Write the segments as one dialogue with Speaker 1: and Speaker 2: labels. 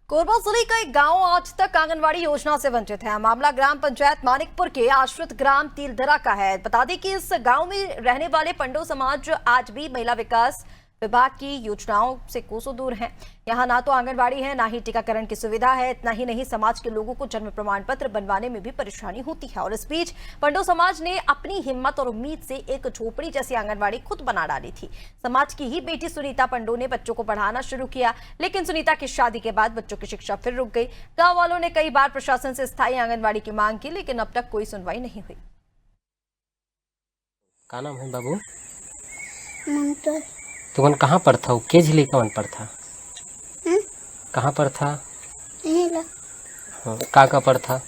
Speaker 1: कोरबा जिले का एक गांव आज तक आंगनवाड़ी योजना से वंचित है। मामला ग्राम पंचायत मानिकपुर के आश्रित ग्राम तिलधरा का है। बता दें कि इस गांव में रहने वाले पंडो समाज आज भी महिला विकास विभाग की योजनाओं से कोसों दूर हैं। यहाँ ना तो आंगनवाड़ी है, ना ही टीकाकरण की सुविधा है। इतना ही नहीं, समाज के लोगों को जन्म प्रमाण पत्र बनवाने में भी परेशानी होती है। और इस बीच पंडो समाज ने अपनी हिम्मत और उम्मीद से एक झोपड़ी जैसी आंगनवाड़ी खुद बना डाली थी। समाज की ही बेटी सुनीता पंडो ने बच्चों को पढ़ाना शुरू किया, लेकिन सुनीता की शादी के बाद बच्चों की शिक्षा फिर रुक गई। गाँव वालों ने कई बार प्रशासन से स्थायी आंगनबाड़ी की मांग की, लेकिन अब तक कोई सुनवाई नहीं हुई।
Speaker 2: का नाम है बाबू?
Speaker 3: ममता।
Speaker 2: तुमन कहाँ पर था? के जिले कौन पर था? कहाँ पर था? का पर था?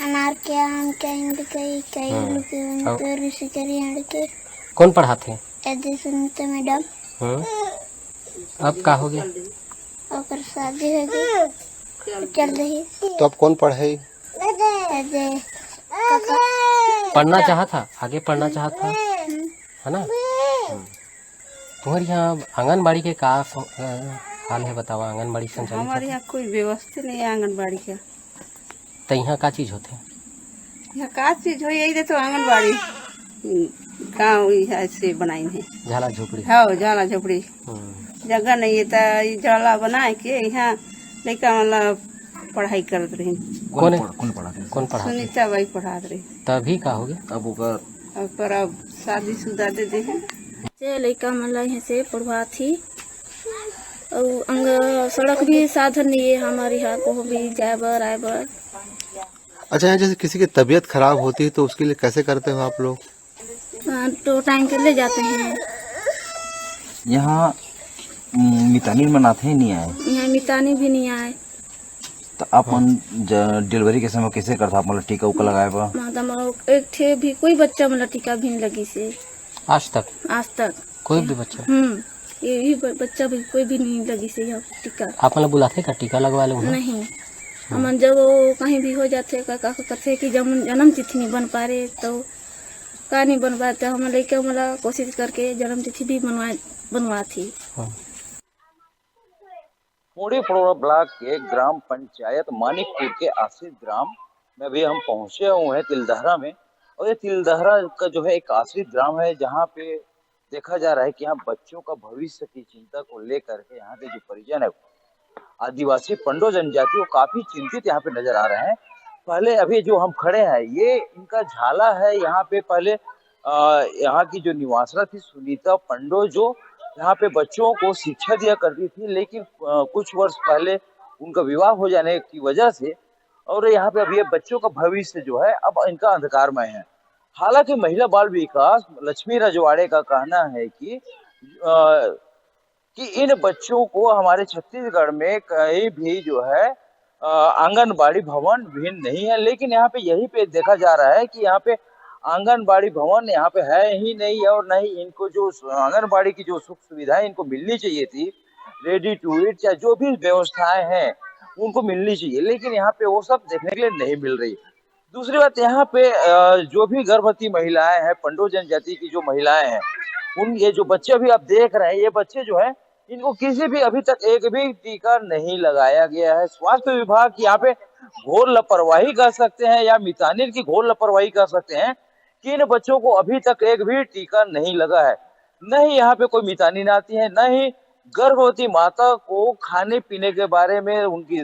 Speaker 3: अनार के आम के इंड के कई के ऋषि के
Speaker 2: कौन पढ़ाते?
Speaker 3: ऐसे सुनते मैडम।
Speaker 2: अब का हो गया?
Speaker 3: और शादी हो गई, चल रही।
Speaker 4: तो अब कौन पढ़ाई?
Speaker 3: ऐसे
Speaker 2: पढ़ना चाहा था, आगे पढ़ना चाहा था, है ना? तुम्हारे यहाँ आंगनबाड़ी के का हाल है बतावा? आंगनबाड़ी संचालित
Speaker 5: हमारे यहाँ कोई व्यवस्था नहीं है आंगनबाड़ी का।
Speaker 2: तो यहाँ का चीज होते?
Speaker 5: यहाँ का चीज हो, यही तो आंगनबाड़ी गाँव ऐसे बनाई है।
Speaker 2: झाला झोपड़ी?
Speaker 5: हाँ, झाला झोपड़ी। जगह नहीं है तो झाला बना के यहाँ लड़का मतलब पढ़ाई करते रही।
Speaker 2: कौन पढ़ा?
Speaker 5: सुनीता बाई पढ़ा रही।
Speaker 2: तभी का हो गया?
Speaker 5: अब शादी शुदा दे दे है।
Speaker 3: लड़का मतलब यहाँ से पढ़वा थी और अंग सड़क भी साधन नहीं है हमारे यहाँ को भी जाए बर आए बर।
Speaker 4: अच्छा, यहाँ जैसे किसी की तबीयत खराब होती है तो उसके लिए कैसे करते हो आप लोग?
Speaker 3: तो टाइम के ले जाते हैं।
Speaker 6: यहाँ मितानी मनाते ही नहीं आए?
Speaker 3: यहाँ मितानी भी नहीं आए।
Speaker 6: तो अपन डिलीवरी के समय कैसे करता? आप मतलब टीका उका लगाए बा?
Speaker 3: मतलब एक थे भी कोई बच्चा मतलब टीका भी नहीं लगी से
Speaker 2: आज तक कोई भी बच्चा?
Speaker 3: ये बच्चा भी कोई भी नहीं लगी से यहाँ टीका।
Speaker 2: आप मतलब बुलाते का टीका लगवा लो?
Speaker 3: नहीं, हम जब वो कहीं भी हो जाते कहते कि जब जन्म तिथि नहीं बन पा रहे तो का नहीं बन पाते, हम लड़के मतलब कोशिश करके जन्म तिथि भी बनवा थी।
Speaker 7: मुड़ी फड़ोरा ब्लॉक के ग्राम पंचायत मानिकपुर के आश्रित ग्राम में भी हम पहुंचे हुए हैं तिलधरा में। और ये तिलधरा का जो है एक आश्रित ग्राम है, जहाँ पे देखा जा रहा है कि यहाँ बच्चों का भविष्य की चिंता को लेकर के यहाँ के जो परिजन है आदिवासी पंडो जनजाति वो काफी चिंतित यहाँ पे नजर आ रहे हैं। पहले अभी जो हम खड़े हैं ये इनका झाला है। यहाँ पे पहले यहाँ की जो निवासरत थी सुनीता पंडो, जो यहाँ पे बच्चों को शिक्षा दिया करती थी, लेकिन कुछ वर्ष पहले उनका विवाह हो जाने की वजह से और यहाँ पे अब ये बच्चों का भविष्य जो है अब इनका अंधकारमय है। हालांकि महिला बाल विकास लक्ष्मी रजवाड़े का कहना है कि इन बच्चों को हमारे छत्तीसगढ़ में कहीं भी जो है आंगनबाड़ी भवन भिन्न नहीं है। लेकिन यहाँ पे यही पे देखा जा रहा है कि यहाँ पे आंगनबाड़ी भवन यहाँ पे है ही नहीं है और नहीं इनको जो आंगनबाड़ी की जो सुख सुविधाएं इनको मिलनी चाहिए थी, रेडी टू ईट या जो भी व्यवस्थाएं हैं उनको मिलनी चाहिए, लेकिन यहाँ पे वो सब देखने के लिए नहीं मिल रही। दूसरी बात, यहाँ पे जो भी गर्भवती महिलाएं हैं, पंडो जनजाति की जो महिलाएं हैं, उन ये जो बच्चे अभी आप देख रहे हैं, ये बच्चे जो है इनको किसी भी अभी तक एक भी टीका नहीं लगाया गया है। स्वास्थ्य विभाग की यहाँ पे घोर लापरवाही कर सकते हैं या मितानिन की घोर लापरवाही कर सकते हैं कि इन बच्चों को अभी तक एक भी टीका नहीं लगा है। न ही यहाँ पे कोई मितानिन आती है, न ही गर्भवती माता को खाने पीने के बारे में, उनकी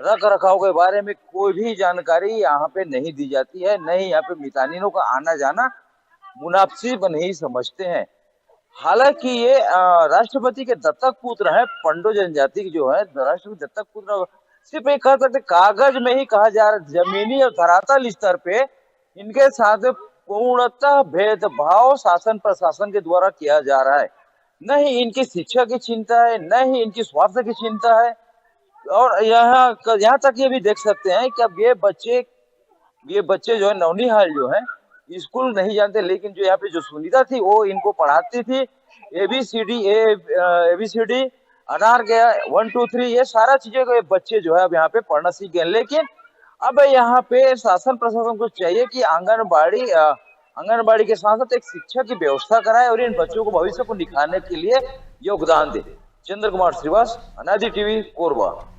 Speaker 7: रख रखाव के बारे में कोई भी जानकारी यहाँ पे नहीं दी जाती है। नहीं यहाँ पे मितानिनों का आना जाना मुनासिब नहीं समझते हैं। हालांकि ये राष्ट्रपति के दत्तक पुत्र हैं, पंडो जनजाति की जो है राष्ट्रपति दत्तक पुत्र सिर्फ एक कह सकते कागज में ही कहा जा रहा है, जमीनी और धरातल स्तर पे इनके साथ पूर्णतः भेदभाव शासन प्रशासन के द्वारा किया जा रहा है। न ही इनकी शिक्षा की चिंता है, न ही इनकी स्वास्थ्य की चिंता है। और यहाँ तक ये भी देख सकते हैं कि अब ये बच्चे जो है नौनिहाल जो है स्कूल नहीं जानते, लेकिन जो यहाँ पे जो सुनीता थी वो इनको पढ़ाती थी। ABCD अनार के 1 2 3 ये सारा चीजें को बच्चे जो है अब यहाँ पे पढ़ना सीख गए। लेकिन अब यहाँ पे शासन प्रशासन को चाहिए कि आंगनबाड़ी के साथ साथ एक शिक्षा की व्यवस्था कराए और इन बच्चों को भविष्य को निखारने के लिए योगदान दे। चंद्र कुमार श्रीवास, अनादि टीवी, कोरबा।